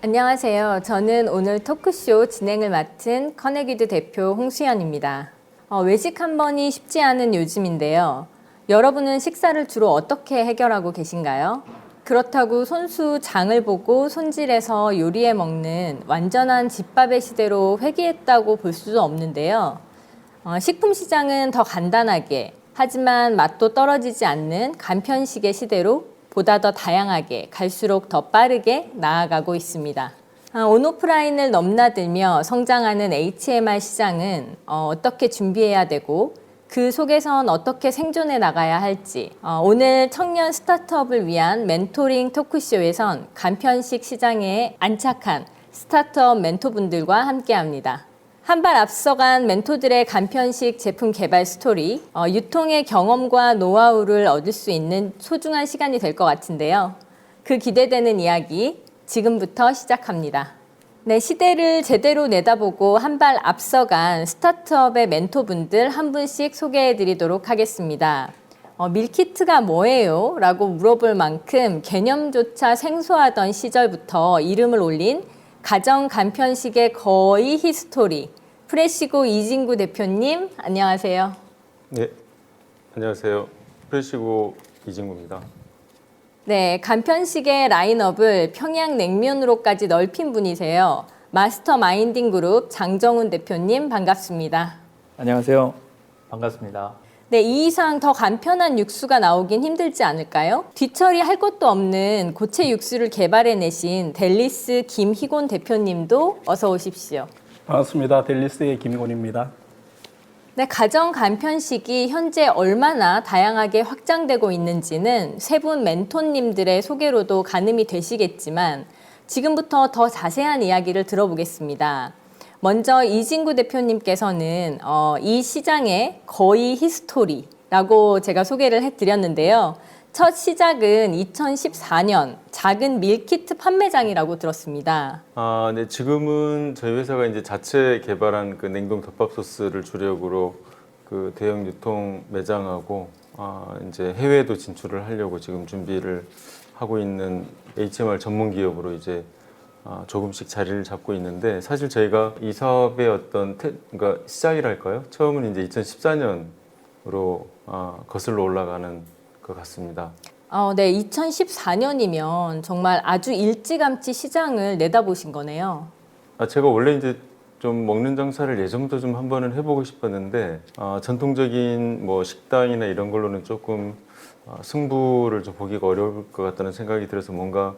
안녕하세요. 저는 오늘 토크쇼 진행을 맡은 커네기드 대표 홍수연입니다. 외식 한 번이 쉽지 않은 요즘인데요. 여러분은 식사를 주로 어떻게 해결하고 계신가요? 그렇다고 손수 장을 보고 손질해서 요리해 먹는 완전한 집밥의 시대로 회귀했다고 볼 수도 없는데요. 식품 시장은 더 간단하게, 하지만 맛도 떨어지지 않는 간편식의 시대로 보다 더 다양하게, 갈수록 더 빠르게 나아가고 있습니다. 온오프라인을 넘나들며 성장하는 HMR 시장은 어떻게 준비해야 되고 그 속에선 어떻게 생존해 나가야 할지 오늘 청년 스타트업을 위한 멘토링 토크쇼에선 간편식 시장에 안착한 스타트업 멘토분들과 함께합니다. 한 발 앞서간 멘토들의 간편식 제품 개발 스토리, 유통의 경험과 노하우를 얻을 수 있는 소중한 시간이 될 것 같은데요. 그 기대되는 이야기 지금부터 시작합니다. 네, 시대를 제대로 내다보고 한 발 앞서간 스타트업의 멘토분들 한 분씩 소개해 드리도록 하겠습니다. 밀키트가 뭐예요? 라고 물어볼 만큼 개념조차 생소하던 시절부터 이름을 올린 가정 간편식의 거의 히스토리, 프레시고 이진구 대표님, 안녕하세요. 네, 안녕하세요. 프레시고 이진구입니다. 네, 간편식의 라인업을 평양냉면으로까지 넓힌 분이세요. 마스터마인딩 그룹 장정훈 대표님, 반갑습니다. 안녕하세요. 반갑습니다. 네, 이 이상 더 간편한 육수가 나오긴 힘들지 않을까요? 뒤처리할 것도 없는 고체 육수를 개발해내신 델리스 김희곤 대표님도 어서 오십시오. 반갑습니다. 델리스의 김곤입니다. 네, 가정 간편식이 현재 얼마나 다양하게 확장되고 있는지는 세 분 멘토님들의 소개로도 가늠이 되시겠지만 지금부터 더 자세한 이야기를 들어보겠습니다. 먼저 이진구 대표님께서는 이 시장의 거의 히스토리라고 제가 소개를 해드렸는데요. 첫 시작은 2014년 작은 밀키트 판매장이라고 들었습니다. 네, 지금은 저희 회사가 이제 자체 개발한 그 냉동 덮밥 소스를 주력으로 그 대형 유통 매장하고 이제 해외도 진출을 하려고 지금 준비를 하고 있는 HMR 전문 기업으로 이제 조금씩 자리를 잡고 있는데, 사실 저희가 이 사업의 어떤 그러니까 시작이랄까요? 처음은 이제 2014년으로 거슬러 올라가는 것 같습니다. 네, 2014년이면 정말 아주 일찌감치 시장을 내다보신 거네요. 제가 원래 이제 좀 먹는 장사를 예전부터 좀 한번은 해보고 싶었는데 전통적인 뭐 식당이나 이런 걸로는 조금 승부를 좀 보기가 어려울 것 같다는 생각이 들어서 뭔가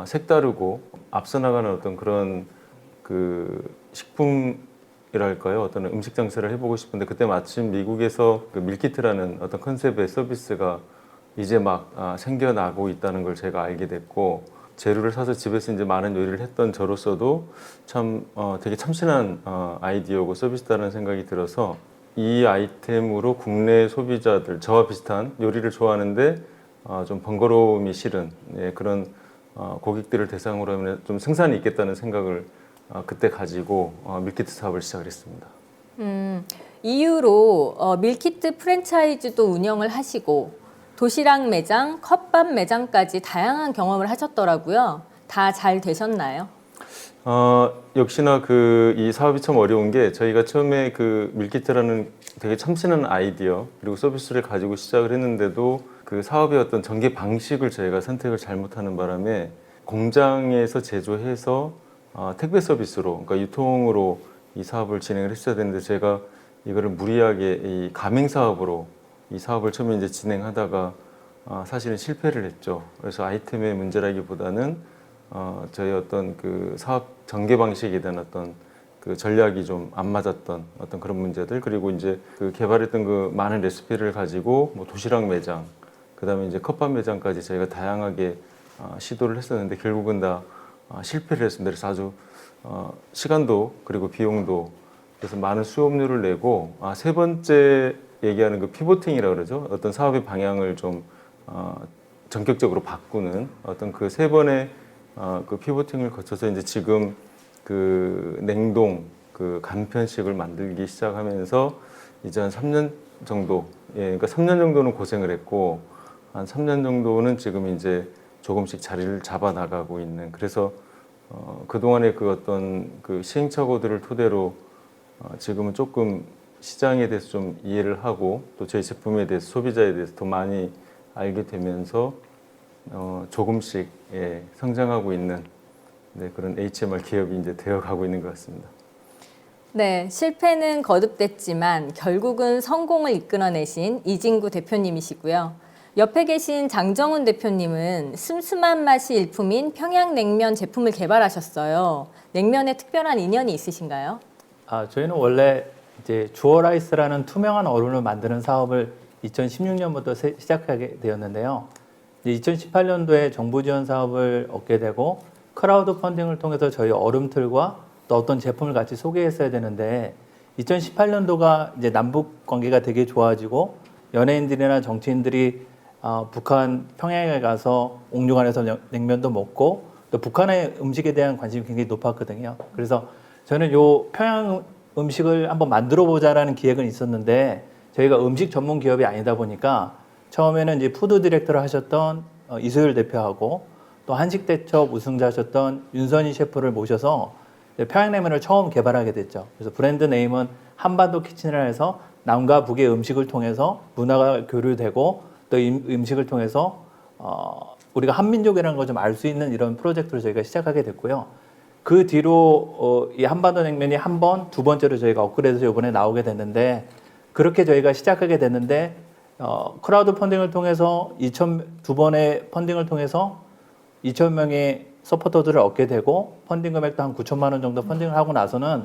색다르고 앞서 나가는 어떤 그런 그 식품이랄까요? 어떤 음식 장사를 해보고 싶은데, 그때 마침 미국에서 그 밀키트라는 어떤 컨셉의 서비스가 이제 막 생겨나고 있다는 걸 제가 알게 됐고, 재료를 사서 집에서 이제 많은 요리를 했던 저로서도 참 되게 참신한 아이디어고 서비스다라는 생각이 들어서 이 아이템으로 국내 소비자들, 저와 비슷한 요리를 좋아하는데 좀 번거로움이 싫은 그런 고객들을 대상으로 하면 좀 생산이 있겠다는 생각을 그때 가지고 밀키트 사업을 시작을 했습니다. 이후로 밀키트 프랜차이즈도 운영을 하시고 도시락 매장, 컵밥 매장까지 다양한 경험을 하셨더라고요. 다 잘 되셨나요? 역시나 이 사업이 참 어려운 게, 저희가 처음에 그 밀키트라는 되게 참신한 아이디어 그리고 서비스를 가지고 시작을 했는데도 그 사업의 어떤 전개 방식을 저희가 선택을 잘못하는 바람에 공장에서 제조해서 택배 서비스로, 그러니까 유통으로 이 사업을 진행을 했어야 되는데, 제가 이거를 무리하게 이 가맹 사업으로 이 사업을 처음에 이제 진행하다가 사실은 실패를 했죠. 그래서 아이템의 문제라기보다는 저희 어떤 그 사업 전개 방식에 대한 어떤 그 전략이 좀 안 맞았던 어떤 그런 문제들, 그리고 이제 그 개발했던 그 많은 레시피를 가지고 뭐 도시락 매장, 그다음에 이제 컵밥 매장까지 저희가 다양하게 시도를 했었는데 결국은 다 실패를 했습니다. 그래서 아주 시간도 그리고 비용도, 그래서 많은 수업료를 내고 세 번째 얘기하는 그 피보팅이라고 그러죠. 어떤 사업의 방향을 좀 전격적으로 바꾸는 어떤 그 세 번의 그 피보팅을 거쳐서 이제 지금 그 냉동 그 간편식을 만들기 시작하면서 이제 한 3년 정도, 그러니까 3년 정도는 고생을 했고 한 3년 정도는 지금 이제 조금씩 자리를 잡아 나가고 있는, 그래서 그동안의 그 어떤 그 시행착오들을 토대로 지금은 조금 시장에 대해서 좀 이해를 하고 또 저희 제품에 대해서 소비자에 대해서 더 많이 알게 되면서 조금씩 성장하고 있는 그런 HMR 기업이 이제 되어가고 있는 것 같습니다. 네, 실패는 거듭됐지만 결국은 성공을 이끌어내신 이진구 대표님이시고요. 옆에 계신 장정훈 대표님은 슴슴한 맛이 일품인 평양냉면 제품을 개발하셨어요. 냉면에 특별한 인연이 있으신가요? 저희는 원래 이제 주어라이스라는 투명한 얼음을 만드는 사업을 2016년부터 시작하게 되었는데요. 2018년도에 정부 지원 사업을 얻게 되고 크라우드 펀딩을 통해서 저희 얼음틀과 또 어떤 제품을 같이 소개했어야 되는데 2018년도가 이제 남북 관계가 되게 좋아지고 연예인들이나 정치인들이 북한 평양에 가서 옥류관에서 냉면도 먹고 또 북한의 음식에 대한 관심이 굉장히 높았거든요. 그래서 저는 요 평양 음식을 한번 만들어 보자라는 기획은 있었는데 저희가 음식 전문 기업이 아니다 보니까 처음에는 이제 푸드 디렉터를 하셨던 이소율 대표하고 또 한식 대첩 우승자셨던 윤선희 셰프를 모셔서 평양냉면을 처음 개발하게 됐죠. 그래서 브랜드 네임은 한반도 키친이라 해서 남과 북의 음식을 통해서 문화가 교류되고 또 음식을 통해서 우리가 한민족이라는 걸 좀 알 수 있는 이런 프로젝트를 저희가 시작하게 됐고요. 그 뒤로 이 한반도 냉면이 한 번, 두 번째로 저희가 업그레이드해서 이번에 나오게 됐는데 그렇게 저희가 시작하게 됐는데 크라우드 펀딩을 통해서 두 번의 펀딩을 통해서 2,000명의 서포터들을 얻게 되고 펀딩 금액도 한 9천만 원 정도 펀딩을 하고 나서는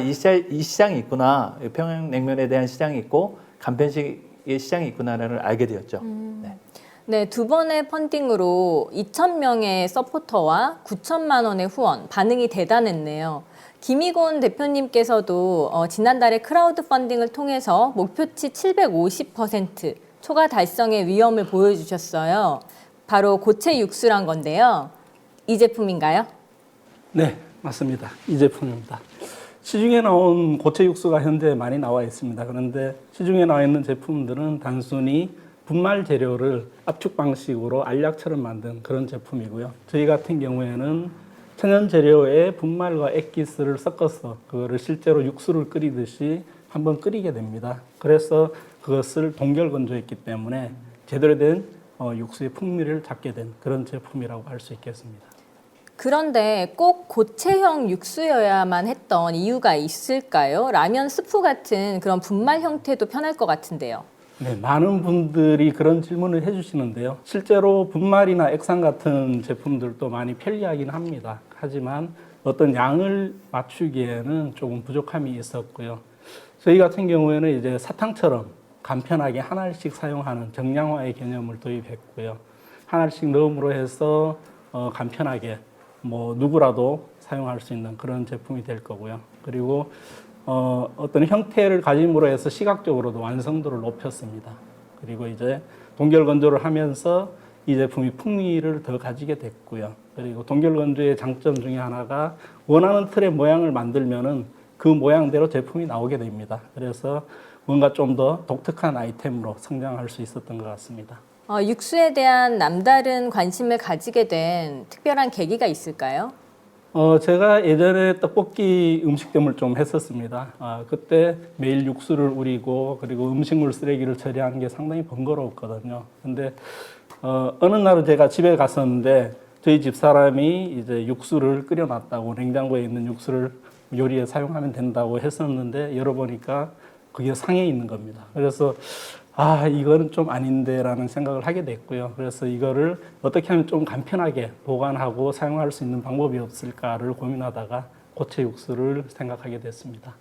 이 시장이 있구나. 평양냉면에 대한 시장이 있고 간편식의 시장이 있구나를 알게 되었죠. 네. 네, 두 번의 펀딩으로 2,000명의 서포터와 9천만 원의 후원, 반응이 대단했네요. 김희곤 대표님께서도 지난달에 크라우드 펀딩을 통해서 목표치 750% 초과 달성의 위험을 보여주셨어요. 바로 고체 육수란 건데요. 이 제품인가요? 네, 맞습니다. 이 제품입니다. 시중에 나온 고체 육수가 현재 많이 나와 있습니다. 그런데 시중에 나와 있는 제품들은 단순히 분말 재료를 압축 방식으로 알약처럼 만든 그런 제품이고요. 저희 같은 경우에는 천연 재료에 분말과 액기스를 섞어서 그거를 실제로 육수를 끓이듯이 한번 끓이게 됩니다. 그래서 그것을 동결 건조했기 때문에 제대로 된 육수의 풍미를 잡게 된 그런 제품이라고 할 수 있겠습니다. 그런데 꼭 고체형 육수여야만 했던 이유가 있을까요? 라면 스프 같은 그런 분말 형태도 편할 것 같은데요. 네, 많은 분들이 그런 질문을 해주시는데요. 실제로 분말이나 액상 같은 제품들도 많이 편리하긴 합니다. 하지만 어떤 양을 맞추기에는 조금 부족함이 있었고요. 저희 같은 경우에는 이제 사탕처럼 간편하게 한 알씩 사용하는 정량화의 개념을 도입했고요. 한 알씩 넣음으로 해서 간편하게 누구라도 사용할 수 있는 그런 제품이 될 거고요. 그리고 어떤 형태를 가짐으로 해서 시각적으로도 완성도를 높였습니다. 그리고 이제 동결 건조를 하면서 이 제품이 풍미를 더 가지게 됐고요. 그리고 동결 건조의 장점 중에 하나가 원하는 틀의 모양을 만들면은 그 모양대로 제품이 나오게 됩니다. 그래서 뭔가 좀 더 독특한 아이템으로 성장할 수 있었던 것 같습니다. 육수에 대한 남다른 관심을 가지게 된 특별한 계기가 있을까요? 제가 예전에 떡볶이 음식점을 좀 했었습니다. 그때 매일 육수를 우리고 그리고 음식물 쓰레기를 처리하는 게 상당히 번거로웠거든요. 근데 어느 날은 제가 집에 갔었는데 저희 집 사람이 이제 육수를 끓여놨다고 냉장고에 있는 육수를 요리에 사용하면 된다고 했었는데 열어보니까 그게 상해 있는 겁니다. 그래서 이거는 좀 아닌데라는 생각을 하게 됐고요. 그래서 이거를 어떻게 하면 좀 간편하게 보관하고 사용할 수 있는 방법이 없을까를 고민하다가 고체 육수를 생각하게 됐습니다.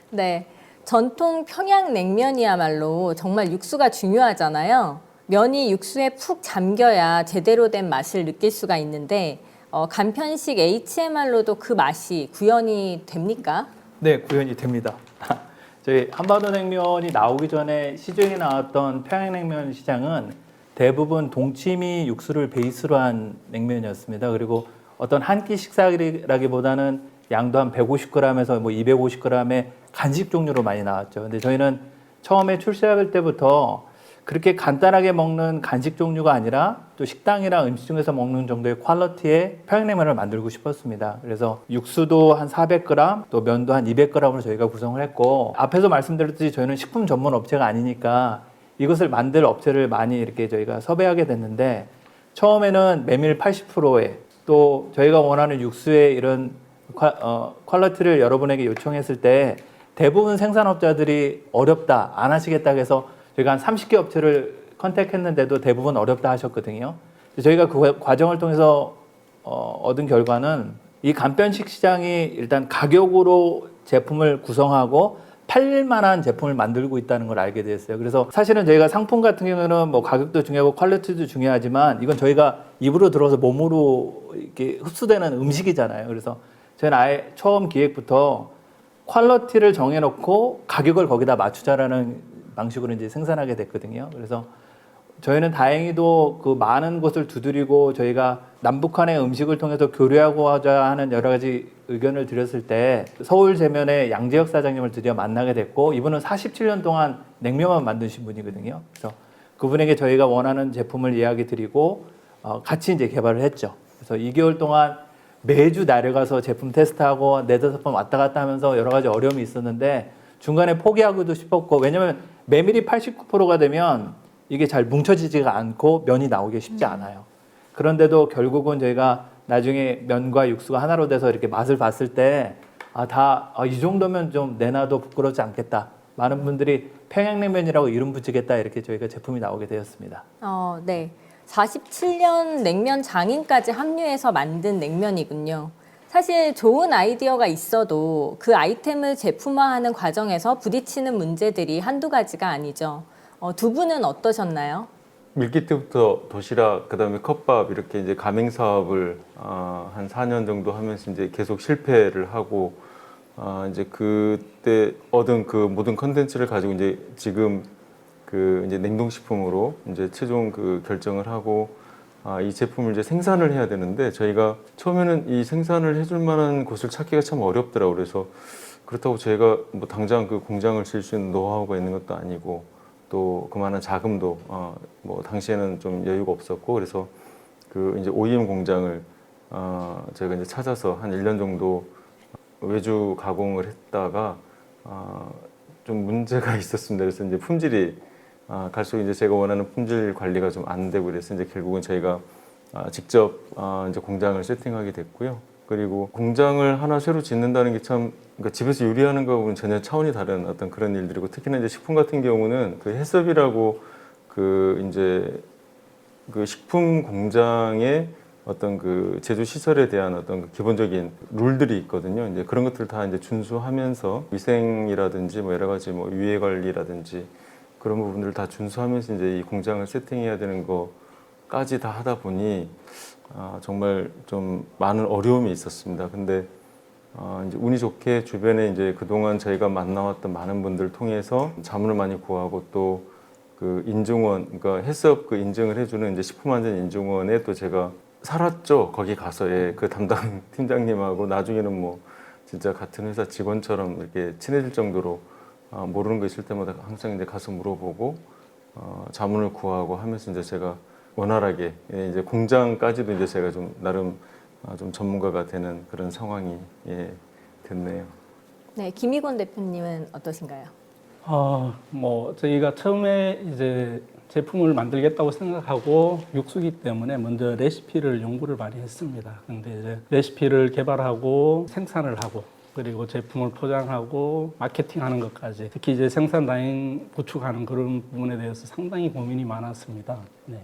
네, 전통 평양냉면이야말로 정말 육수가 중요하잖아요. 면이 육수에 푹 잠겨야 제대로 된 맛을 느낄 수가 있는데 간편식 HMR로도 그 맛이 구현이 됩니까? 네, 구현이 됩니다. 저희 한반도 냉면이 나오기 전에 시중에 나왔던 평양냉면 시장은 대부분 동치미 육수를 베이스로 한 냉면이었습니다. 그리고 어떤 한 끼 식사라기보다는 양도 한 150g에서 250g의 간식 종류로 많이 나왔죠. 근데 저희는 처음에 출시할 때부터 그렇게 간단하게 먹는 간식 종류가 아니라 또 식당이나 음식 중에서 먹는 정도의 퀄리티의 평양냉면을 만들고 싶었습니다. 그래서 육수도 한 400g, 또 면도 한 200g으로 저희가 구성을 했고, 앞에서 말씀드렸듯이 저희는 식품 전문 업체가 아니니까 이것을 만들 업체를 많이 이렇게 저희가 섭외하게 됐는데, 처음에는 메밀 80%에 또 저희가 원하는 육수의 이런 퀄리티를 여러분에게 요청했을 때 대부분 생산업자들이 어렵다, 안 하시겠다 해서 저희가 한 30개 업체를 컨택했는데도 대부분 어렵다 하셨거든요. 저희가 그 과정을 통해서 얻은 결과는 이 간편식 시장이 일단 가격으로 제품을 구성하고 팔릴 만한 제품을 만들고 있다는 걸 알게 되었어요. 그래서 사실은 저희가 상품 같은 경우는 뭐 가격도 중요하고 퀄리티도 중요하지만 이건 저희가 입으로 들어서 몸으로 이렇게 흡수되는 음식이잖아요. 그래서 저희는 아예 처음 기획부터 퀄리티를 정해놓고 가격을 거기다 맞추자라는 방식으로 이제 생산하게 됐거든요. 그래서 저희는 다행히도 그 많은 곳을 두드리고 저희가 남북한의 음식을 통해서 교류하고자 하는 여러 가지 의견을 드렸을 때 서울 제면의 양재혁 사장님을 드디어 만나게 됐고, 이분은 47년 동안 냉면만 만드신 분이거든요. 그래서 그분에게 저희가 원하는 제품을 이야기 드리고 같이 이제 개발을 했죠. 그래서 2개월 동안 매주 내려가서 제품 테스트하고 4-5번 왔다 갔다 하면서 여러 가지 어려움이 있었는데 중간에 포기하고도 싶었고, 왜냐면 메밀이 89%가 되면 이게 잘 뭉쳐지지가 않고 면이 나오기 쉽지 않아요. 그런데도 결국은 저희가 나중에 면과 육수가 하나로 돼서 이렇게 맛을 봤을 때 이 정도면 좀 내놔도 부끄럽지 않겠다. 많은 분들이 평양냉면이라고 이름 붙이겠다, 이렇게 저희가 제품이 나오게 되었습니다. 네. 47년 냉면 장인까지 합류해서 만든 냉면이군요. 사실 좋은 아이디어가 있어도 그 아이템을 제품화하는 과정에서 부딪히는 문제들이 한두 가지가 아니죠. 두 분은 어떠셨나요? 밀키트부터 도시락, 그다음에 컵밥 이렇게 이제 가맹 사업을 한 4년 정도 하면서 이제 계속 실패를 하고 이제 그때 얻은 그 모든 컨텐츠를 가지고 이제 지금 그 이제 냉동식품으로 이제 최종 그 결정을 하고 이 제품을 이제 생산을 해야 되는데, 저희가 처음에는 이 생산을 해줄 만한 곳을 찾기가 참 어렵더라고요. 그래서 그렇다고 저희가 뭐 당장 그 공장을 질 수 있는 노하우가 있는 것도 아니고, 또 그만한 자금도 뭐 당시에는 좀 여유가 없었고, 그래서 그 이제 OEM 공장을 저희가 이제 찾아서 한 1년 정도 외주 가공을 했다가 좀 문제가 있었습니다. 그래서 이제 품질이 갈수록 이제 제가 원하는 품질 관리가 좀 안 되고, 그래서 이제 결국은 저희가 직접 이제 공장을 세팅하게 됐고요. 그리고 공장을 하나 새로 짓는다는 게 참, 그러니까 집에서 요리하는 거하고는 전혀 차원이 다른 어떤 그런 일들이고, 특히나 이제 식품 같은 경우는 그 해썹이라고 그 이제 그 식품 공장의 어떤 그 제조 시설에 대한 어떤 그 기본적인 룰들이 있거든요. 이제 그런 것들 다 이제 준수하면서 위생이라든지 뭐 여러 가지 뭐 유해 관리라든지 그런 부분들을 다 준수하면서 이제 이 공장을 세팅해야 되는 거까지 다 하다 보니 정말 좀 많은 어려움이 있었습니다. 근데 이제 운이 좋게 주변에 이제 그동안 저희가 만나왔던 많은 분들 통해서 자문을 많이 구하고, 또 그 인증원, 그러니까 해썹 그 인증을 해주는 이제 식품안전 인증원에 또 제가 살았죠. 거기 가서 그 담당 팀장님하고 나중에는 뭐 진짜 같은 회사 직원처럼 이렇게 친해질 정도로 모르는 거 있을 때마다 항상 이제 가서 물어보고 자문을 구하고 하면서 이제 제가 원활하게 이제 공장까지도 이제 제가 좀 나름 좀 전문가가 되는 그런 상황이 됐네요. 네, 김희곤 대표님은 어떠신가요? 뭐 저희가 처음에 이제 제품을 만들겠다고 생각하고 육수기 때문에 먼저 레시피를 연구를 많이 했습니다. 근데 이제 레시피를 개발하고 생산을 하고, 그리고 제품을 포장하고 마케팅하는 것까지, 특히 이제 생산 라인 구축하는 그런 부분에 대해서 상당히 고민이 많았습니다. 네.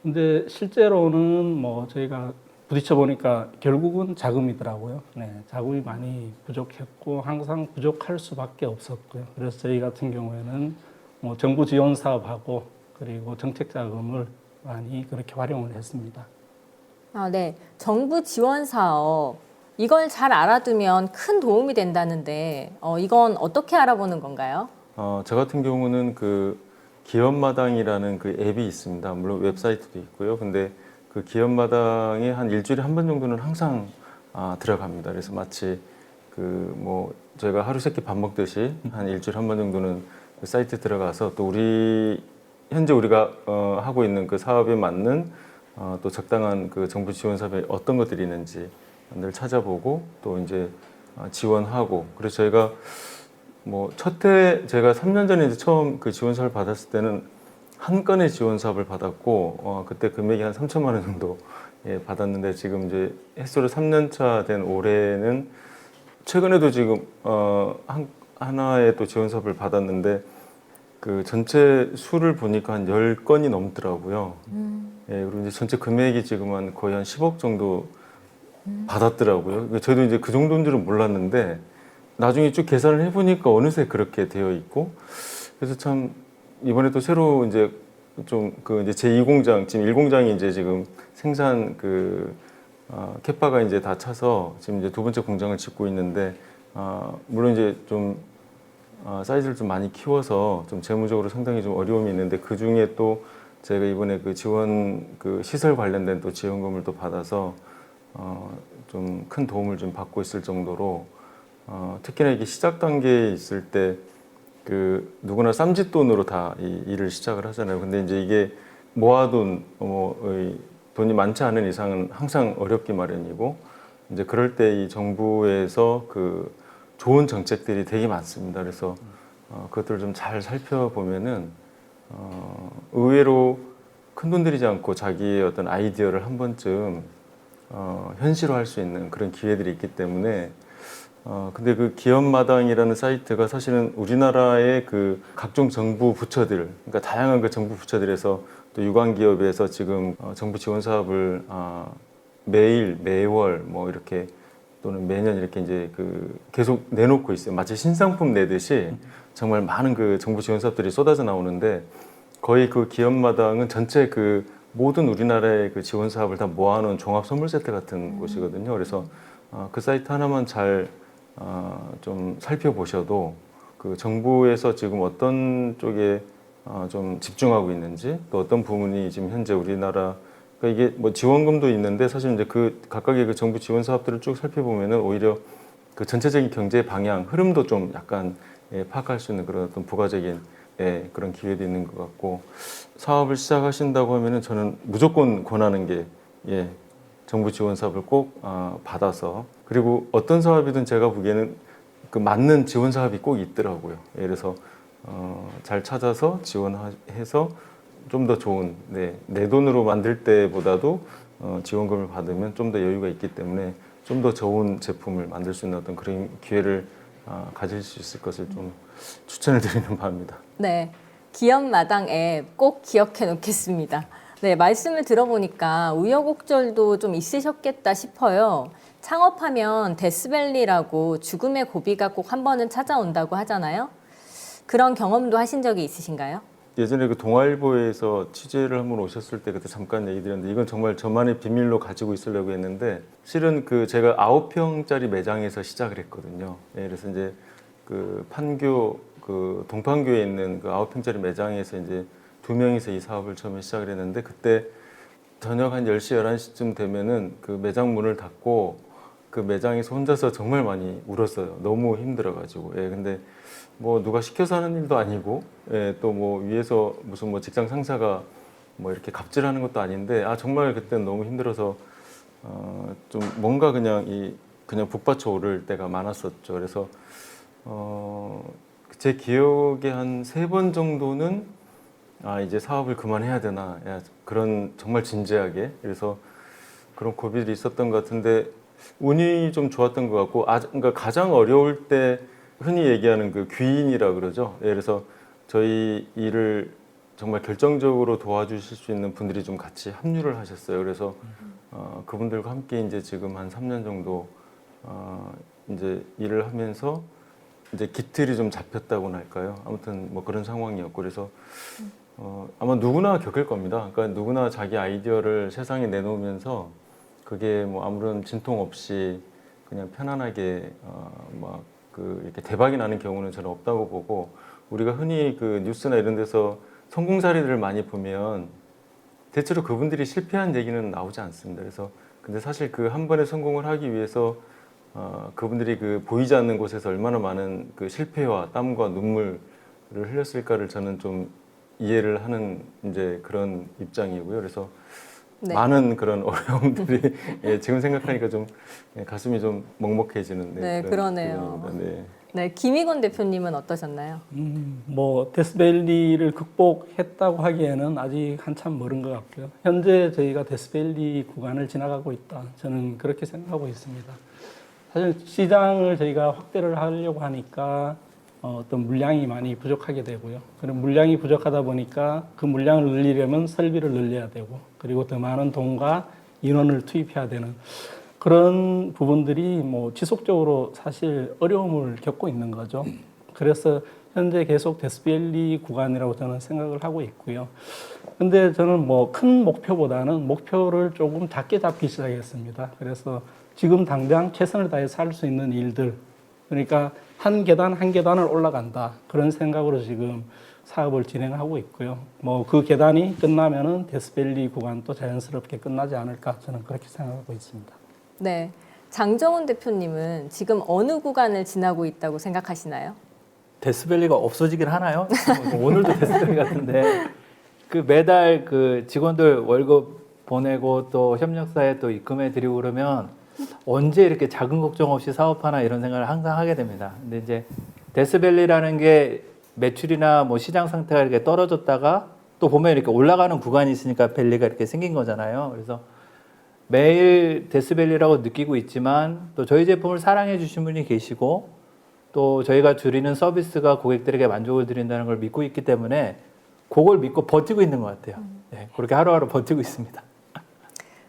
근데 실제로는 뭐 저희가 부딪혀 보니까 결국은 자금이더라고요. 네, 자금이 많이 부족했고 항상 부족할 수밖에 없었고요. 그래서 저희 같은 경우에는 뭐 정부 지원 사업하고 그리고 정책 자금을 많이 그렇게 활용을 했습니다. 네, 정부 지원 사업. 이걸 잘 알아두면 큰 도움이 된다는데 이건 어떻게 알아보는 건가요? 저 같은 경우는 그 기업마당이라는 그 앱이 있습니다. 물론 웹사이트도 있고요. 근데 그 기업마당에 한 일주일에 한 번 정도는 항상 들어갑니다. 그래서 마치 그 뭐 저희가 하루 세끼 밥 먹듯이 한 일주일에 한 번 정도는 그 사이트에 들어가서 또 우리 현재 우리가 하고 있는 그 사업에 맞는 또 적당한 그 정부 지원 사업에 어떤 것들이 있는지 늘 찾아보고 또 이제 지원하고 그래서 저희가 뭐 첫해 제가 3년 전에 이제 처음 그 지원 사업을 받았을 때는 한 건의 지원 사업을 받았고 그때 금액이 한 3천만 원 정도 받았는데 지금 이제 햇소로 3년 차 된 올해는 최근에도 지금 하나의 또 지원 사업을 받았는데 그 전체 수를 보니까 한 10건이 넘더라고요. 예, 그리고 이제 전체 금액이 지금 한 거의 한 10억 정도 받았더라고요. 그러니까 저도 이제 그 정도인 줄은 몰랐는데 나중에 쭉 계산을 해보니까 어느새 그렇게 되어 있고 그래서 참 이번에 또 새로 이제 좀 그 이제 제2공장 지금 1공장이 이제 지금 생산 그 캐파가 이제 다 차서 지금 이제 두 번째 공장을 짓고 있는데 물론 이제 좀 사이즈를 좀 많이 키워서 좀 재무적으로 상당히 좀 어려움이 있는데 그 중에 또 제가 이번에 그 지원 그 시설 관련된 또 지원금을 또 받아서 좀 큰 도움을 좀 받고 있을 정도로 특히나 이게 시작 단계에 있을 때 그 누구나 쌈짓돈으로 다 이 일을 시작을 하잖아요. 근데 이제 이게 모아둔 돈이 많지 않은 이상은 항상 어렵기 마련이고 이제 그럴 때 이 정부에서 그 좋은 정책들이 되게 많습니다. 그래서 그것들을 좀 잘 살펴보면은 의외로 큰 돈 들이지 않고 자기의 어떤 아이디어를 한 번쯤 현실화할 수 있는 그런 기회들이 있기 때문에 근데 그 기업마당이라는 사이트가 사실은 우리나라의 그 각종 정부 부처들, 그러니까 다양한 그 정부 부처들에서 또 유관기업에서 지금 정부 지원 사업을 매일, 매월 뭐 이렇게 또는 매년 이렇게 이제 그 계속 내놓고 있어요. 마치 신상품 내듯이 정말 많은 그 정부 지원 사업들이 쏟아져 나오는데 거의 그 기업마당은 전체 그 모든 우리나라의 그 지원 사업을 다 모아놓은 종합 선물 세트 같은 곳이거든요. 그래서 그 사이트 하나만 잘 좀 살펴보셔도 그 정부에서 지금 어떤 쪽에 좀 집중하고 있는지 또 어떤 부분이 지금 현재 우리나라 그러니까 이게 뭐 지원금도 있는데 사실 이제 그 각각의 그 정부 지원 사업들을 쭉 살펴보면은 오히려 그 전체적인 경제 방향 흐름도 좀 약간 파악할 수 있는 그런 어떤 부가적인 그런 기회도 있는 것 같고 사업을 시작하신다고 하면은 저는 무조건 권하는 게 정부 지원 사업을 꼭 받아서 그리고 어떤 사업이든 제가 보기에는 그 맞는 지원 사업이 꼭 있더라고요. 그래서 잘 찾아서 지원해서 좀 더 좋은 내 돈으로 만들 때보다도 지원금을 받으면 좀 더 여유가 있기 때문에 좀 더 좋은 제품을 만들 수 있는 어떤 그런 기회를 가질 수 있을 것을 좀 추천해 드리는 바입니다. 네, 기업마당 앱 꼭 기억해 놓겠습니다. 네, 말씀을 들어보니까 우여곡절도 좀 있으셨겠다 싶어요. 창업하면 데스밸리라고 죽음의 고비가 꼭 한 번은 찾아온다고 하잖아요. 그런 경험도 하신 적이 있으신가요? 예전에 그 동아일보에서 취재를 한번 오셨을 때 그때 잠깐 얘기 드렸는데 이건 정말 저만의 비밀로 가지고 있으려고 했는데 실은 그 제가 9평짜리 매장에서 시작을 했거든요. 그래서 이제 그 판교 그 동판교에 있는 그 9평짜리 매장에서 이제 2명이서 이 사업을 처음에 시작을 했는데 그때 저녁 한 10시, 11시쯤 되면은 그 매장 문을 닫고 그 매장에서 혼자서 정말 많이 울었어요. 너무 힘들어가지고. 근데 뭐 누가 시켜서 하는 일도 아니고, 또 뭐 위에서 무슨 뭐 직장 상사가 뭐 이렇게 갑질하는 것도 아닌데, 정말 그때는 너무 힘들어서 좀 뭔가 그냥 그냥 북받쳐 오를 때가 많았었죠. 그래서 제 기억에 한 3번 정도는 이제 사업을 그만해야 되나, 그런 정말 진지하게 그래서 그런 고비들이 있었던 것 같은데. 운이 좀 좋았던 것 같고, 그러니까 가장 어려울 때 흔히 얘기하는 그 귀인이라 그러죠. 그래서 저희 일을 정말 결정적으로 도와주실 수 있는 분들이 좀 같이 합류를 하셨어요. 그래서 그분들과 함께 이제 지금 한 3년 정도 이제 일을 하면서 이제 기틀이 좀 잡혔다고나 할까요? 아무튼 뭐 그런 상황이었고, 그래서 아마 누구나 겪을 겁니다. 그러니까 누구나 자기 아이디어를 세상에 내놓으면서 그게 뭐 아무런 진통 없이 그냥 편안하게 막 이렇게 대박이 나는 경우는 저는 없다고 보고, 우리가 흔히 그 뉴스나 이런 데서 성공 사례들을 많이 보면 대체로 그분들이 실패한 얘기는 나오지 않습니다. 그래서 근데 사실 그 한 번의 성공을 하기 위해서 그분들이 그 보이지 않는 곳에서 얼마나 많은 그 실패와 땀과 눈물을 흘렸을까를 저는 좀 이해를 하는 이제 그런 입장이고요. 그래서 네. 많은 그런 어려움들이 예, 지금 생각하니까 좀 예, 가슴이 좀 먹먹해지는 네, 그런 그러네요. 부분입니다. 네. 네, 김희곤 대표님은 어떠셨나요? 뭐 데스밸리를 극복했다고 하기에는 아직 한참 멀은 것 같고요. 현재 저희가 데스밸리 구간을 지나가고 있다. 저는 그렇게 생각하고 있습니다. 사실 시장을 저희가 확대를 하려고 하니까 어떤 물량이 많이 부족하게 되고요. 그럼 물량이 부족하다 보니까 그 물량을 늘리려면 설비를 늘려야 되고, 그리고 더 많은 돈과 인원을 투입해야 되는 그런 부분들이 뭐 지속적으로 사실 어려움을 겪고 있는 거죠. 그래서 현재 계속 데스밸리 구간이라고 저는 생각을 하고 있고요. 근데 저는 뭐 큰 목표보다는 목표를 조금 작게 잡기 시작했습니다. 그래서 지금 당장 최선을 다해서 할 수 있는 일들, 그러니까 한 계단 한 계단을 올라간다. 그런 생각으로 지금 사업을 진행하고 있고요. 뭐 그 계단이 끝나면은 데스밸리 구간도 자연스럽게 끝나지 않을까 저는 그렇게 생각하고 있습니다. 네, 장정훈 대표님은 지금 어느 구간을 지나고 있다고 생각하시나요? 데스밸리가 없어지긴 하나요? 오늘도 데스밸리 같은데 그 매달 그 직원들 월급 보내고 또 협력사에 또 입금해 드리고 그러면 언제 이렇게 작은 걱정 없이 사업하나 이런 생각을 항상 하게 됩니다. 근데 이제 데스밸리라는 게 매출이나 뭐 시장 상태가 이렇게 떨어졌다가 또 보면 이렇게 올라가는 구간이 있으니까 밸리가 이렇게 생긴 거잖아요. 그래서 매일 데스밸리라고 느끼고 있지만 또 저희 제품을 사랑해 주신 분이 계시고 또 저희가 드리는 서비스가 고객들에게 만족을 드린다는 걸 믿고 있기 때문에 그걸 믿고 버티고 있는 것 같아요. 네, 그렇게 하루하루 버티고 있습니다.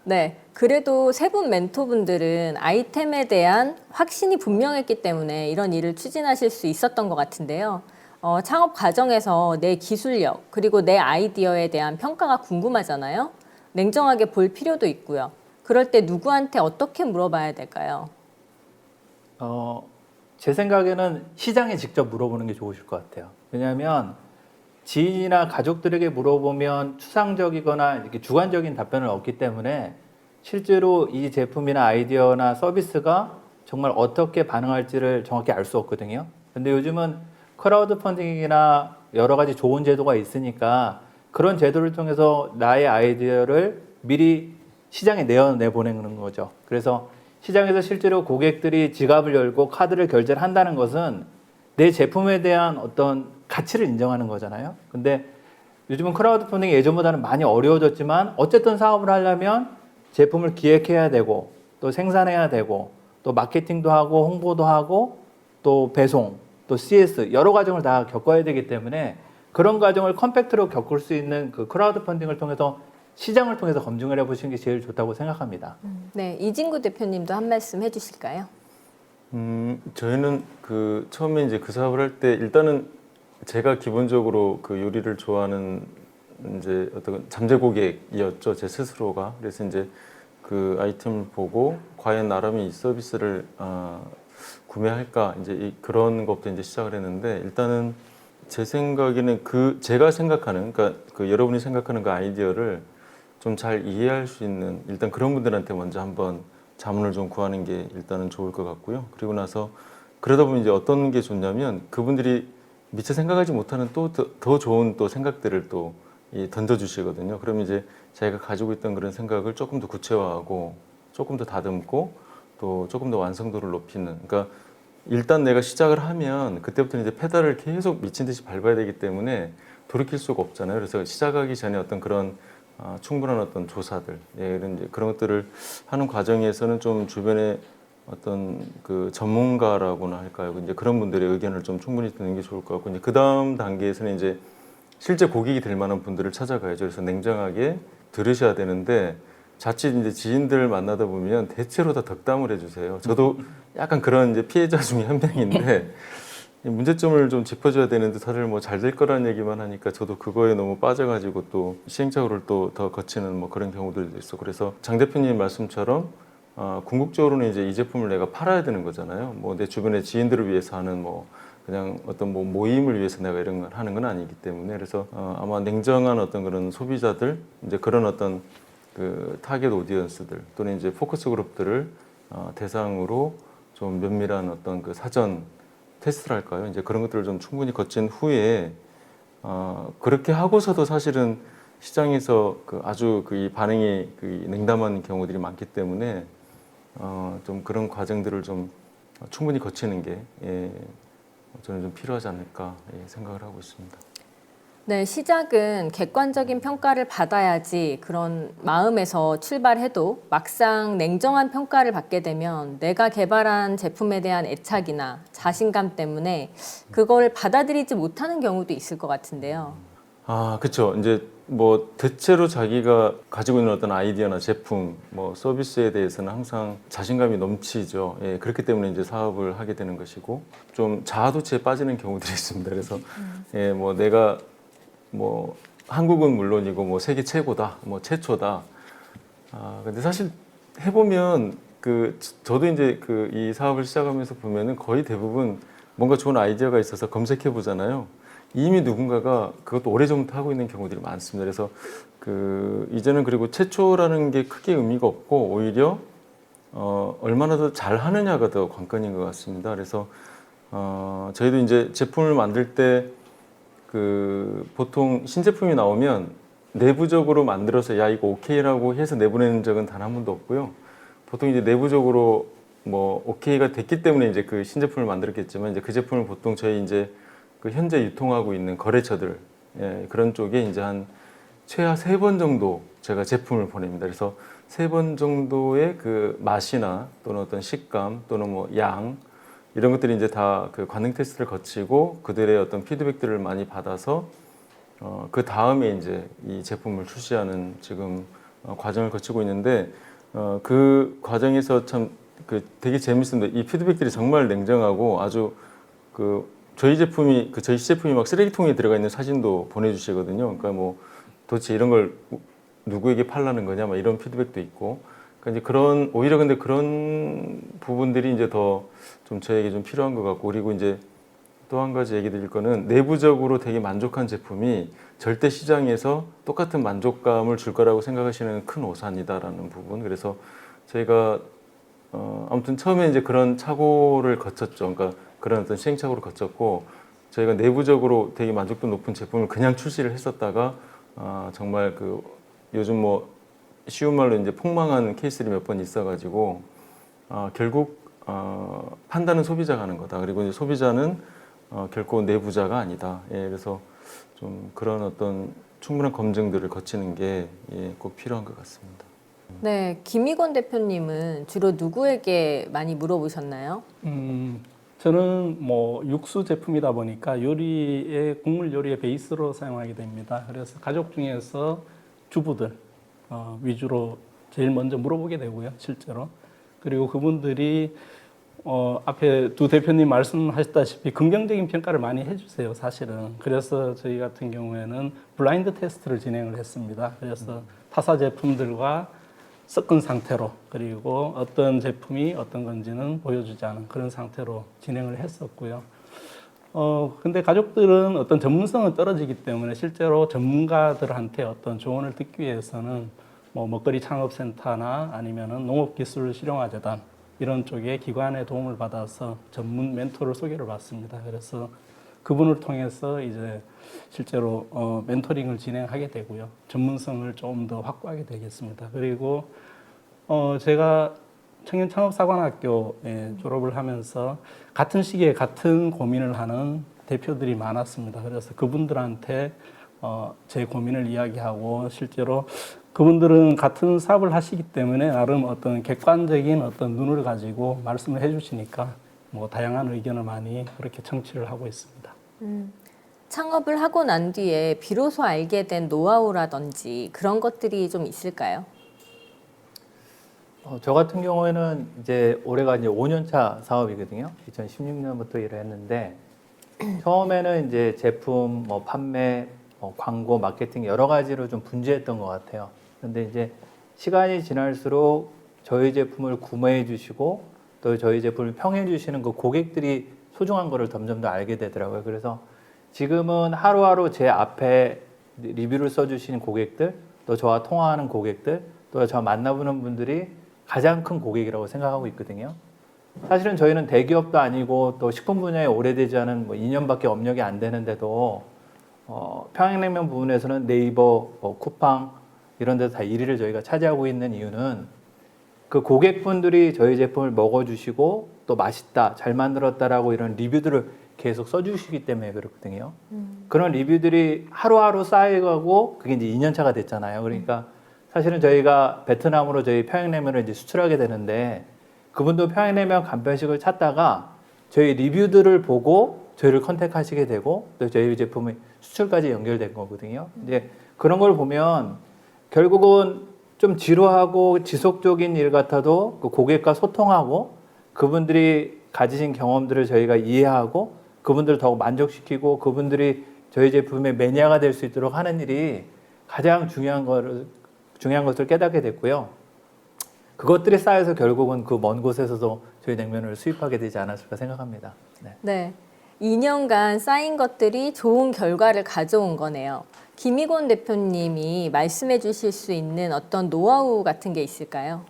네, 그래도 세 분 멘토분들은 아이템에 대한 확신이 분명했기 때문에 이런 일을 추진하실 수 있었던 것 같은데요. 창업 과정에서 내 기술력 그리고 내 아이디어에 대한 평가가 궁금하잖아요. 냉정하게 볼 필요도 있고요. 그럴 때 누구한테 어떻게 물어봐야 될까요? 제 생각에는 시장에 직접 물어보는 게 좋으실 것 같아요. 왜냐하면 지인이나 가족들에게 물어보면 추상적이거나 이렇게 주관적인 답변을 얻기 때문에 실제로 이 제품이나 아이디어나 서비스가 정말 어떻게 반응할지를 정확히 알 수 없거든요. 근데 요즘은 크라우드 펀딩이나 여러 가지 좋은 제도가 있으니까 그런 제도를 통해서 나의 아이디어를 미리 시장에 내보내는 거죠. 그래서 시장에서 실제로 고객들이 지갑을 열고 카드를 결제를 한다는 것은 내 제품에 대한 어떤 가치를 인정하는 거잖아요. 근데 요즘은 크라우드 펀딩이 예전보다는 많이 어려워졌지만 어쨌든 사업을 하려면 제품을 기획해야 되고 또 생산해야 되고 또 마케팅도 하고 홍보도 하고 또 배송 또 CS 여러 과정을 다 겪어야 되기 때문에 그런 과정을 컴팩트로 겪을 수 있는 그 크라우드 펀딩을 통해서 시장을 통해서 검증을 해보시는 게 제일 좋다고 생각합니다. 네, 이진구 대표님도 한 말씀 해주실까요? 저희는 그 처음에 이제 그 사업을 할 때 일단은 제가 기본적으로 그 요리를 좋아하는 이제 어떤 잠재 고객이었죠, 제 스스로가. 그래서 이제 그 아이템을 보고 과연 나름의 이 서비스를 구매할까 이제 그런 것부터 이제 시작을 했는데 일단은 제 생각에는 그 제가 생각하는 그러니까 그 여러분이 생각하는 그 아이디어를 좀 잘 이해할 수 있는 일단 그런 분들한테 먼저 한번 자문을 좀 구하는 게 일단은 좋을 것 같고요. 그리고 나서 그러다 보면 이제 어떤 게 좋냐면 그분들이 미처 생각하지 못하는 또 더 좋은 또 생각들을 또 던져주시거든요. 그러면 이제 자기가 가지고 있던 그런 생각을 조금 더 구체화하고 조금 더 다듬고 또 조금 더 완성도를 높이는. 그러니까 일단 내가 시작을 하면 그때부터는 이제 페달을 계속 미친 듯이 밟아야 되기 때문에 돌이킬 수가 없잖아요. 그래서 시작하기 전에 어떤 그런 충분한 어떤 조사들, 이런 이제 그런 것들을 하는 과정에서는 좀 주변에 어떤 그 전문가라고나 할까요? 이제 그런 분들의 의견을 좀 충분히 듣는 게 좋을 것 같고, 이제 그 다음 단계에서는 이제 실제 고객이 될 만한 분들을 찾아가야죠. 그래서 냉정하게 들으셔야 되는데 자칫 이제 지인들 만나다 보면 대체로 다 덕담을 해주세요. 저도 약간 그런 이제 피해자 중에 한 명인데 문제점을 좀 짚어줘야 되는데 다들 뭐 잘 될 거라는 얘기만 하니까 저도 그거에 너무 빠져가지고 또 시행착오를 또 더 거치는 뭐 그런 경우들도 있어. 그래서 장 대표님 말씀처럼 궁극적으로는 이제 이 제품을 내가 팔아야 되는 거잖아요. 뭐 내 주변의 지인들을 위해서 하는 뭐 그냥 어떤 뭐 모임을 위해서 내가 이런 걸 하는 건 아니기 때문에 그래서 아마 냉정한 어떤 그런 소비자들 이제 그런 어떤 그 타겟 오디언스들 또는 이제 포커스 그룹들을 대상으로 좀 면밀한 어떤 그 사전 테스트를 할까요? 이제 그런 것들을 좀 충분히 거친 후에 그렇게 하고서도 사실은 시장에서 그 아주 그 이 반응이 그 냉담한 경우들이 많기 때문에 좀 그런 과정들을 좀 충분히 거치는 게 저는 좀 필요하지 않을까 생각을 하고 있습니다. 네, 시작은 객관적인 평가를 받아야지 그런 마음에서 출발해도 막상 냉정한 평가를 받게 되면 내가 개발한 제품에 대한 애착이나 자신감 때문에 그걸 받아들이지 못하는 경우도 있을 것 같은데요. 그렇죠. 이제 뭐 대체로 자기가 가지고 있는 어떤 아이디어나 제품, 뭐 서비스에 대해서는 항상 자신감이 넘치죠. 그렇기 때문에 이제 사업을 하게 되는 것이고 좀 자아도취에 빠지는 경우들이 있습니다. 그래서 뭐 내가 뭐 한국은 물론이고 뭐 세계 최고다, 뭐 최초다. 근데 사실 해보면 저도 이제 이 사업을 시작하면서 보면은 거의 대부분 뭔가 좋은 아이디어가 있어서 검색해 보잖아요. 이미 누군가가 그것도 오래전부터 하고 있는 경우들이 많습니다. 그래서 이제는 그리고 최초라는 게 크게 의미가 없고 오히려 얼마나 더 잘하느냐가 더 관건인 것 같습니다. 그래서 저희도 이제 제품을 만들 때 보통 신제품이 나오면 내부적으로 만들어서 야 이거 오케이라고 해서 내보내는 적은 단 한 번도 없고요. 보통 이제 내부적으로 뭐 오케이가 됐기 때문에 이제 그 신제품을 만들었겠지만 이제 그 제품을 보통 저희 이제 현재 유통하고 있는 거래처들 그런 쪽에 이제 한 최하 3번 정도 제가 제품을 보냅니다. 그래서 3번 정도의 그 맛이나 또는 어떤 식감 또는 뭐 양 이런 것들이 이제 다 그 관능 테스트를 거치고 그들의 어떤 피드백들을 많이 받아서 그 다음에 이제 이 제품을 출시하는 지금 과정을 거치고 있는데 그 과정에서 참 되게 재밌습니다. 이 피드백들이 정말 냉정하고 아주 저희 시제품이 막 쓰레기통에 들어가 있는 사진도 보내주시거든요. 그러니까 뭐 도대체 이런 걸 누구에게 팔라는 거냐, 막 이런 피드백도 있고. 그러니까 이제 오히려 근데 그런 부분들이 이제 더 좀 저에게 좀 필요한 것 같고, 그리고 이제 또 한 가지 얘기 드릴 거는 내부적으로 되게 만족한 제품이 절대 시장에서 똑같은 만족감을 줄 거라고 생각하시는 큰 오산이다라는 부분. 그래서 저희가 아무튼 처음에 이제 그런 착오를 거쳤죠. 그러니까 그런 어떤 시행착오를 거쳤고 저희가 내부적으로 되게 만족도 높은 제품을 그냥 출시를 했었다가 정말 요즘 뭐 쉬운 말로 이제 폭망한 케이스들이 몇 번 있어가지고 결국 판단은 소비자가 하는 거다. 그리고 이제 소비자는 결코 내부자가 아니다. 그래서 좀 그런 어떤 충분한 검증들을 거치는 게 꼭 필요한 것 같습니다. 네, 김희건 대표님은 주로 누구에게 많이 물어보셨나요? 저는 뭐 육수 제품이다 보니까 국물 요리의 베이스로 사용하게 됩니다. 그래서 가족 중에서 주부들 위주로 제일 먼저 물어보게 되고요, 실제로. 그리고 그분들이 앞에 두 대표님 말씀하셨다시피 긍정적인 평가를 많이 해주세요, 사실은. 그래서 저희 같은 경우에는 블라인드 테스트를 진행을 했습니다. 그래서 타사 제품들과 섞은 상태로, 그리고 어떤 제품이 어떤 건지는 보여주지 않은 그런 상태로 진행을 했었고요. 근데 가족들은 어떤 전문성은 떨어지기 때문에 실제로 전문가들한테 어떤 조언을 듣기 위해서는 뭐 먹거리 창업센터나 아니면은 농업기술실용화재단 이런 쪽의 기관의 도움을 받아서 전문 멘토를 소개를 받습니다. 그래서 그분을 통해서 이제 실제로 멘토링을 진행하게 되고요. 전문성을 좀 더 확보하게 되겠습니다. 그리고 제가 청년창업사관학교에 졸업을 하면서 같은 시기에 같은 고민을 하는 대표들이 많았습니다. 그래서 그분들한테 제 고민을 이야기하고 실제로 그분들은 같은 사업을 하시기 때문에 나름 어떤 객관적인 어떤 눈을 가지고 말씀을 해주시니까 뭐 다양한 의견을 많이 그렇게 청취를 하고 있습니다. 창업을 하고 난 뒤에 비로소 알게 된 노하우라든지 그런 것들이 좀 있을까요? 저 같은 경우에는 이제 올해가 이제 5년차 사업이거든요. 2016년부터 일을 했는데 처음에는 이제 제품, 뭐 판매, 광고, 마케팅 여러 가지로 좀 분주했던 것 같아요. 그런데 이제 시간이 지날수록 저희 제품을 구매해 주시고 또 저희 제품을 평해 주시는 그 고객들이 소중한 거를 점점 더 알게 되더라고요. 그래서 지금은 하루하루 제 앞에 리뷰를 써주시는 고객들, 또 저와 통화하는 고객들, 또 저 만나보는 분들이 가장 큰 고객이라고 생각하고 있거든요. 사실은 저희는 대기업도 아니고 또 식품 분야에 오래되지 않은 뭐 2년밖에 업력이 안 되는데도 평양냉면 부분에서는 네이버, 쿠팡 이런 데서 다 1위를 저희가 차지하고 있는 이유는 그 고객분들이 저희 제품을 먹어주시고 또 맛있다, 잘 만들었다라고 이런 리뷰들을 계속 써주시기 때문에 그렇거든요. 그런 리뷰들이 하루하루 쌓여가고 그게 이제 2년차가 됐잖아요. 그러니까 사실은 저희가 베트남으로 저희 평양냉면을 이제 수출하게 되는데 그분도 평양냉면 간편식을 찾다가 저희 리뷰들을 보고 저희를 컨택하시게 되고 또 저희 제품이 수출까지 연결된 거거든요. 이제 그런 걸 보면 결국은 좀 지루하고 지속적인 일 같아도 그 고객과 소통하고 그분들이 가지신 경험들을 저희가 이해하고 그분들을 더욱 만족시키고 그분들이 저희 제품의 매니아가 될 수 있도록 하는 일이 가장 중요한 것을 깨닫게 됐고요. 그것들이 쌓여서 결국은 그 먼 곳에서도 저희 냉면을 수입하게 되지 않았을까 생각합니다. 네. 네. 2년간 쌓인 것들이 좋은 결과를 가져온 거네요. 김희곤 대표님이 말씀해 주실 수 있는 어떤 노하우 같은 게 있을까요?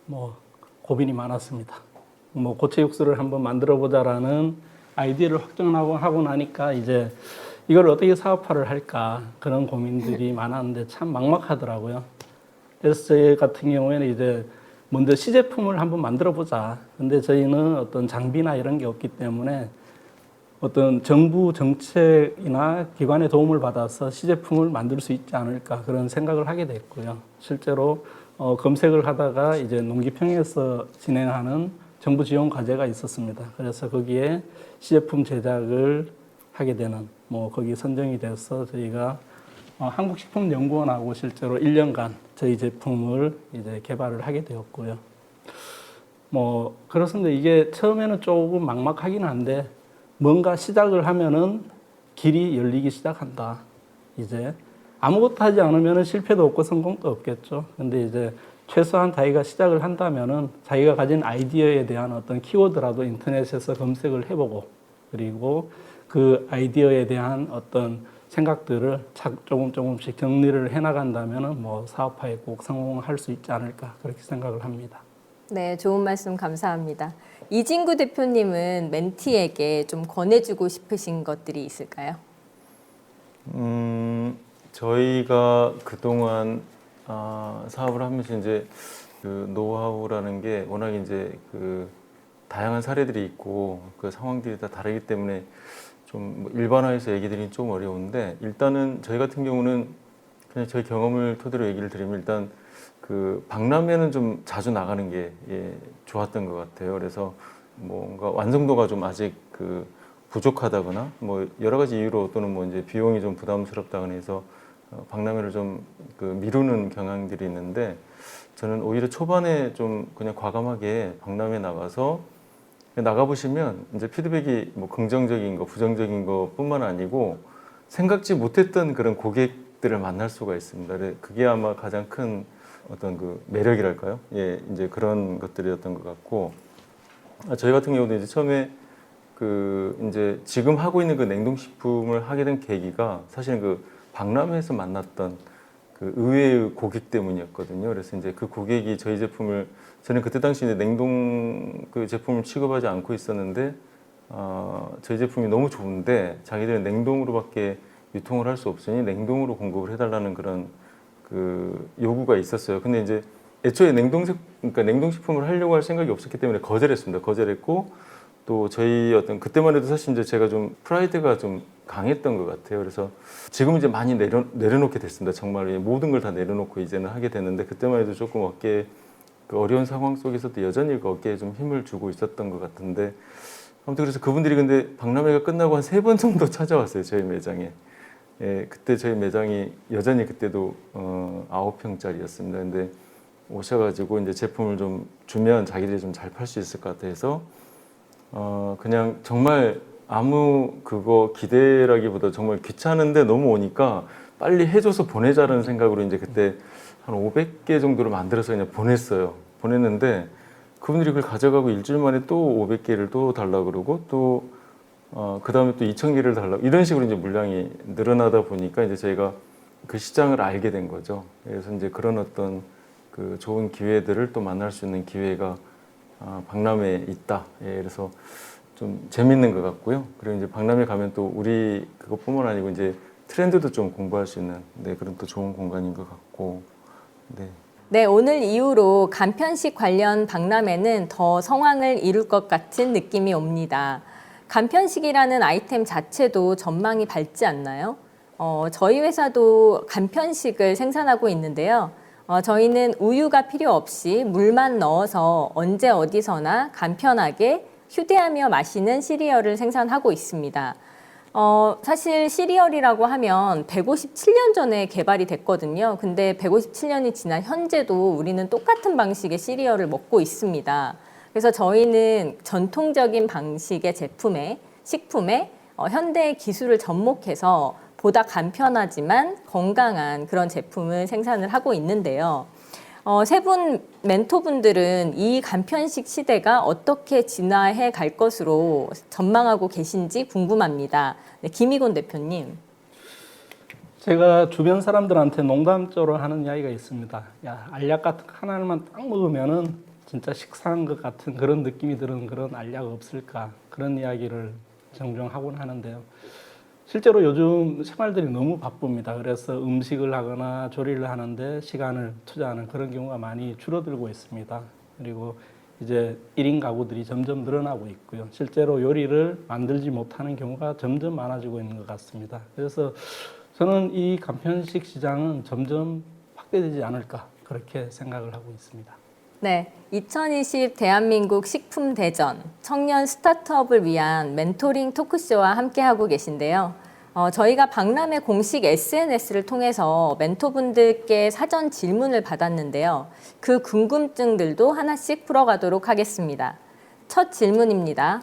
뭐 고민이 많았습니다. 뭐 고체 육수를 한번 만들어 보자라는 아이디어를 확정하고 나니까 이제 이걸 어떻게 사업화를 할까 그런 고민들이 많았는데 참 막막하더라고요. 그래서 저희 같은 경우에는 이제 먼저 시제품을 한번 만들어 보자. 근데 저희는 어떤 장비나 이런 게 없기 때문에 어떤 정부 정책이나 기관의 도움을 받아서 시제품을 만들 수 있지 않을까 그런 생각을 하게 됐고요. 실제로 검색을 하다가 이제 농기평에서 진행하는 정부 지원 과제가 있었습니다. 그래서 거기에 시제품 제작을 하게 되는 뭐 거기 선정이 돼서 저희가 한국식품연구원하고 실제로 1년간 저희 제품을 이제 개발을 하게 되었고요. 뭐 그렇습니다. 이게 처음에는 조금 막막하긴 한데 뭔가 시작을 하면은 길이 열리기 시작한다. 이제 아무것도 하지 않으면은 실패도 없고 성공도 없겠죠. 근데 이제 최소한 자기가 시작을 한다면은 자기가 가진 아이디어에 대한 어떤 키워드라도 인터넷에서 검색을 해보고 그리고 그 아이디어에 대한 어떤 생각들을 조금씩 정리를 해나간다면은 뭐 사업화에 꼭 성공할 수 있지 않을까 그렇게 생각을 합니다. 네, 좋은 말씀 감사합니다. 이진구 대표님은 멘티에게 좀 권해주고 싶으신 것들이 있을까요? 저희가 그동안 사업을 하면서 이제 그 노하우라는 게 워낙 이제 그 다양한 사례들이 있고 그 상황들이 다 다르기 때문에 좀뭐 일반화해서 얘기 드리긴 좀 어려운데 일단은 저희 같은 경우는 그냥 저희 경험을 토대로 얘기를 드리면 일단 그 박람회는 좀 자주 나가는 게 좋았던 것 같아요. 그래서 뭔가 완성도가 좀 아직 그 부족하다거나 뭐 여러 가지 이유로 또는 뭐 이제 비용이 좀 부담스럽다거나 해서 박람회를 좀 그 미루는 경향들이 있는데 저는 오히려 초반에 좀 그냥 과감하게 박람회 나가서 나가보시면 이제 피드백이 뭐 긍정적인 거, 부정적인 거뿐만 아니고 생각지 못했던 그런 고객들을 만날 수가 있습니다. 그게 아마 가장 큰 어떤 그 매력이랄까요? 예, 이제 그런 것들이었던 것 같고 저희 같은 경우도 이제 처음에 그 이제 지금 하고 있는 그 냉동식품을 하게 된 계기가 사실은 그 박람회에서 만났던 그 의외의 고객 때문이었거든요. 그래서 이제 그 고객이 저희 제품을 저는 그때 당시 이제 냉동 그 제품을 취급하지 않고 있었는데 저희 제품이 너무 좋은데 자기들은 냉동으로밖에 유통을 할 수 없으니 냉동으로 공급을 해달라는 그런 그 요구가 있었어요. 근데 이제 애초에 그러니까 냉동식품을 하려고 할 생각이 없었기 때문에 거절했습니다. 거절했고 또 저희 어떤 그때만 해도 사실 이제 제가 좀 프라이드가 좀 강했던 것 같아요. 그래서 지금 이제 많이 내려놓게 됐습니다. 정말 모든 걸 다 내려놓고 이제는 하게 됐는데 그때만 해도 조금 어깨에 그 어려운 상황 속에서도 여전히 그 어깨에 좀 힘을 주고 있었던 것 같은데 아무튼 그래서 그분들이 근데 박람회가 끝나고 한 3번 정도 찾아왔어요. 저희 매장에. 예, 그때 저희 매장이 여전히 그때도 9평짜리였습니다. 근데 오셔가지고 이제 제품을 좀 주면 자기들이 좀 잘 팔 수 있을 것 같아서 그냥 정말 아무 그거 기대라기보다 정말 귀찮은데 너무 오니까 빨리 해줘서 보내자라는 생각으로 이제 그때 한 500개 정도를 만들어서 그냥 보냈어요. 보냈는데 그분들이 그걸 가져가고 일주일 만에 또 500개를 또 달라고 그러고 또 그 다음에 또 2,000개를 달라고 이런 식으로 이제 물량이 늘어나다 보니까 이제 저희가 그 시장을 알게 된 거죠. 그래서 이제 그런 어떤 그 좋은 기회들을 또 만날 수 있는 기회가 박람회에 있다. 예, 그래서 좀 재밌는 것 같고요. 그리고 이제 박람회 가면 또 우리 그것뿐만 아니고 이제 트렌드도 좀 공부할 수 있는 네, 그런 또 좋은 공간인 것 같고 네. 네, 오늘 이후로 간편식 관련 박람회는 더 성황을 이룰 것 같은 느낌이 옵니다. 간편식이라는 아이템 자체도 전망이 밝지 않나요? 저희 회사도 간편식을 생산하고 있는데요. 저희는 우유가 필요 없이 물만 넣어서 언제 어디서나 간편하게 휴대하며 마시는 시리얼을 생산하고 있습니다. 사실 시리얼이라고 하면 157년 전에 개발이 됐거든요. 근데 157년이 지난 현재도 우리는 똑같은 방식의 시리얼을 먹고 있습니다. 그래서 저희는 전통적인 방식의 식품에 현대의 기술을 접목해서 보다 간편하지만 건강한 그런 제품을 생산을 하고 있는데요. 세 분 멘토분들은 이 간편식 시대가 어떻게 진화해 갈 것으로 전망하고 계신지 궁금합니다. 네, 김희곤 대표님. 제가 주변 사람들한테 농담조로 하는 이야기가 있습니다. 야, 알약 같은 거 하나만 딱 먹으면은 진짜 식사한 것 같은 그런 느낌이 드는 그런 알약 없을까? 그런 이야기를 종종 하곤 하는데요. 실제로 요즘 생활들이 너무 바쁩니다. 그래서 음식을 하거나 조리를 하는데 시간을 투자하는 그런 경우가 많이 줄어들고 있습니다. 그리고 이제 1인 가구들이 점점 늘어나고 있고요. 실제로 요리를 만들지 못하는 경우가 점점 많아지고 있는 것 같습니다. 그래서 저는 이 간편식 시장은 점점 확대되지 않을까 그렇게 생각을 하고 있습니다. 네, 2020 대한민국 식품대전 청년 스타트업을 위한 멘토링 토크쇼와 함께하고 계신데요. 저희가 박람회 공식 SNS를 통해서 멘토분들께 사전 질문을 받았는데요. 그 궁금증들도 하나씩 풀어가도록 하겠습니다. 첫 질문입니다.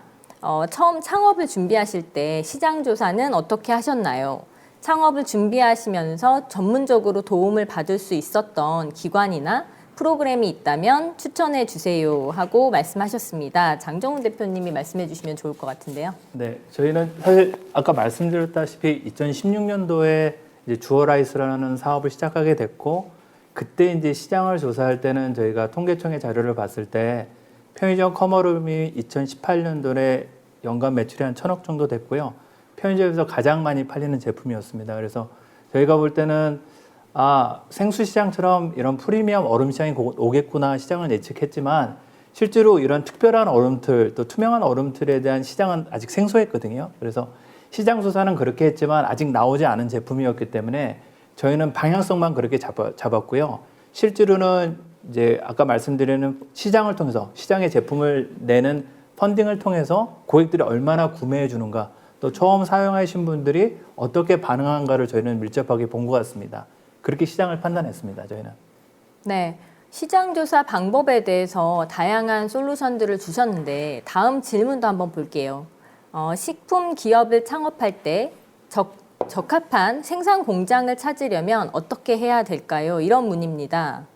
처음 창업을 준비하실 때 시장 조사는 어떻게 하셨나요? 창업을 준비하시면서 전문적으로 도움을 받을 수 있었던 기관이나 프로그램이 있다면 추천해 주세요 하고 말씀하셨습니다. 장정훈 대표님이 말씀해 주시면 좋을 것 같은데요. 네, 저희는 사실 아까 말씀드렸다시피 2016년도에 이제 주어라이스라는 사업을 시작하게 됐고 그때 이제 시장을 조사할 때는 저희가 통계청의 자료를 봤을 때 편의점 커머룸이 2018년도에 연간 매출이 한 1,000억 정도 됐고요. 편의점에서 가장 많이 팔리는 제품이었습니다. 그래서 저희가 볼 때는 생수 시장처럼 이런 프리미엄 얼음 시장이 오겠구나 시장을 예측했지만 실제로 이런 특별한 얼음틀 또 투명한 얼음틀에 대한 시장은 아직 생소했거든요. 그래서 시장 조사는 그렇게 했지만 아직 나오지 않은 제품이었기 때문에 저희는 방향성만 그렇게 잡았고요. 실제로는 이제 아까 말씀드리는 시장을 통해서 시장의 제품을 내는 펀딩을 통해서 고객들이 얼마나 구매해 주는가 또 처음 사용하신 분들이 어떻게 반응한가를 저희는 밀접하게 본 것 같습니다. 그렇게 시장을 판단했습니다. 저희는. 네, 시장 조사 방법에 대해서 다양한 솔루션들을 주셨는데 다음 질문도 한번 볼게요. 식품 기업을 창업할 때 적합한 생산 공장을 찾으려면 어떻게 해야 될까요? 이런 문의입니다.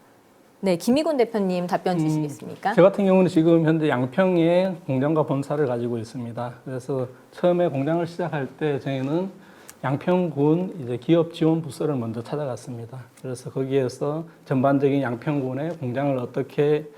네, 김희곤 대표님 답변 주시겠습니까? 저 같은 경우는 지금 현재 양평에 공장과 본사를 가지고 있습니다. 그래서 처음에 공장을 시작할 때 저희는 양평군 이제 기업 지원 부서를 먼저 찾아갔습니다. 그래서 거기에서 전반적인 양평군의 공장을 어떻게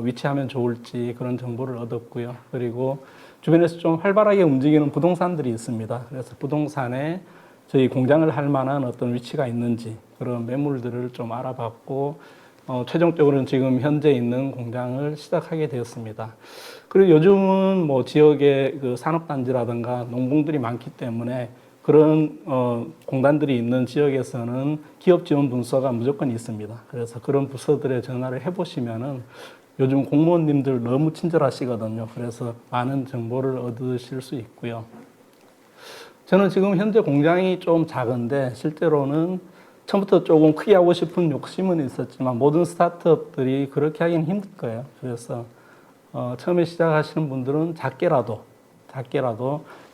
위치하면 좋을지 그런 정보를 얻었고요. 그리고 주변에서 좀 활발하게 움직이는 부동산들이 있습니다. 그래서 부동산에 저희 공장을 할 만한 어떤 위치가 있는지 그런 매물들을 좀 알아봤고 최종적으로는 지금 현재 있는 공장을 시작하게 되었습니다. 그리고 요즘은 뭐 지역의 그 산업단지라든가 농공들이 많기 때문에 그런 공단들이 있는 지역에서는 기업 지원 부서가 무조건 있습니다. 그래서 그런 부서들에 전화를 해보시면은 요즘 공무원님들 너무 친절하시거든요. 그래서 많은 정보를 얻으실 수 있고요. 저는 지금 현재 공장이 좀 작은데 실제로는 처음부터 조금 크게 하고 싶은 욕심은 있었지만 모든 스타트업들이 그렇게 하기는 힘들 거예요. 그래서 처음에 시작하시는 분들은 작게라도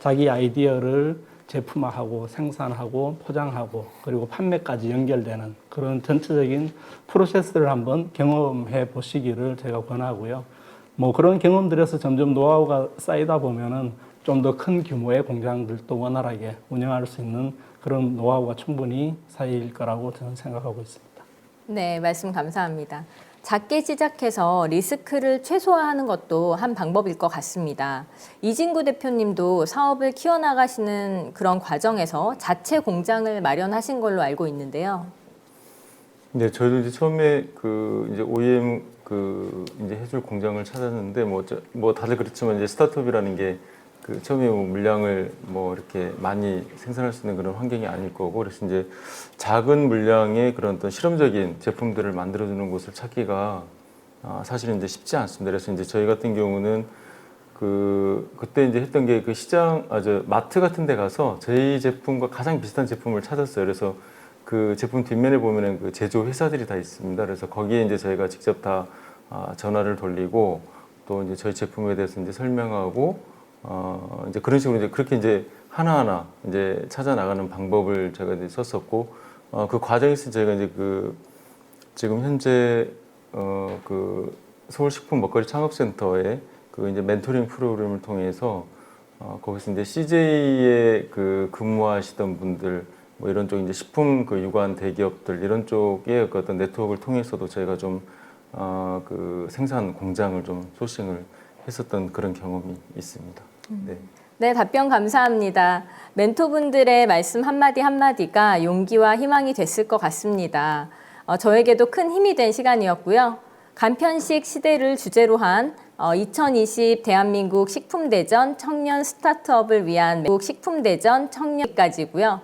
자기 아이디어를 제품화하고 생산하고 포장하고 그리고 판매까지 연결되는 그런 전체적인 프로세스를 한번 경험해 보시기를 제가 권하고요. 뭐 그런 경험들에서 점점 노하우가 쌓이다 보면은 좀 더 큰 규모의 공장들도 원활하게 운영할 수 있는 그런 노하우가 충분히 쌓일 거라고 저는 생각하고 있습니다. 네, 말씀 감사합니다. 작게 시작해서 리스크를 최소화하는 것도 한 방법일 것 같습니다. 이진구 대표님도 사업을 키워나가시는 그런 과정에서 자체 공장을 마련하신 걸로 알고 있는데요. 네, 저희도 이제 처음에 그 이제 OEM 이제 해줄 공장을 찾았는데 뭐 다들 그렇지만 이제 스타트업이라는 게 그 처음에 뭐 물량을 뭐 이렇게 많이 생산할 수 있는 그런 환경이 아닐 거고, 그래서 이제 작은 물량의 그런 어떤 실험적인 제품들을 만들어주는 곳을 찾기가 사실은 이제 쉽지 않습니다. 그래서 이제 저희 같은 경우는 그때 이제 했던 게 그 마트 같은 데 가서 저희 제품과 가장 비슷한 제품을 찾았어요. 그래서 그 제품 뒷면에 보면은 그 제조 회사들이 다 있습니다. 그래서 거기에 이제 저희가 직접 다 전화를 돌리고 또 이제 저희 제품에 대해서 이제 설명하고 이제 그런 식으로 이제 그렇게 이제 하나하나 이제 찾아 나가는 방법을 제가 이제 썼었고, 그 과정에서 저희가 이제 지금 현재 그 서울식품 먹거리 창업센터에 그 이제 멘토링 프로그램을 통해서 거기서 이제 CJ에 근무하시던 분들 뭐 이런 쪽 이제 식품 유관 대기업들 이런 쪽의 그 어떤 네트워크를 통해서도 저희가 좀 그 생산 공장을 좀 소싱을 했었던 그런 경험이 있습니다. 네. 네, 답변 감사합니다. 멘토분들의 말씀 한마디 한마디가 용기와 희망이 됐을 것 같습니다. 저에게도 큰 힘이 된 시간이었고요. 간편식 시대를 주제로 한 2020 대한민국 식품대전 청년 스타트업을 위한 미국 식품대전 청년까지고요.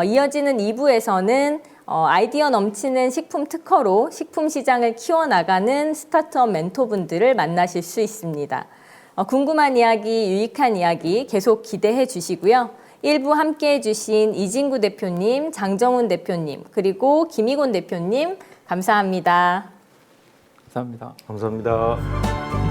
이어지는 2부에서는 아이디어 넘치는 식품 특허로 식품 시장을 키워나가는 스타트업 멘토분들을 만나실 수 있습니다. 궁금한 이야기, 유익한 이야기 계속 기대해 주시고요. 1부 함께 해주신 이진구 대표님, 장정훈 대표님, 그리고 김희곤 대표님 감사합니다. 감사합니다. 감사합니다.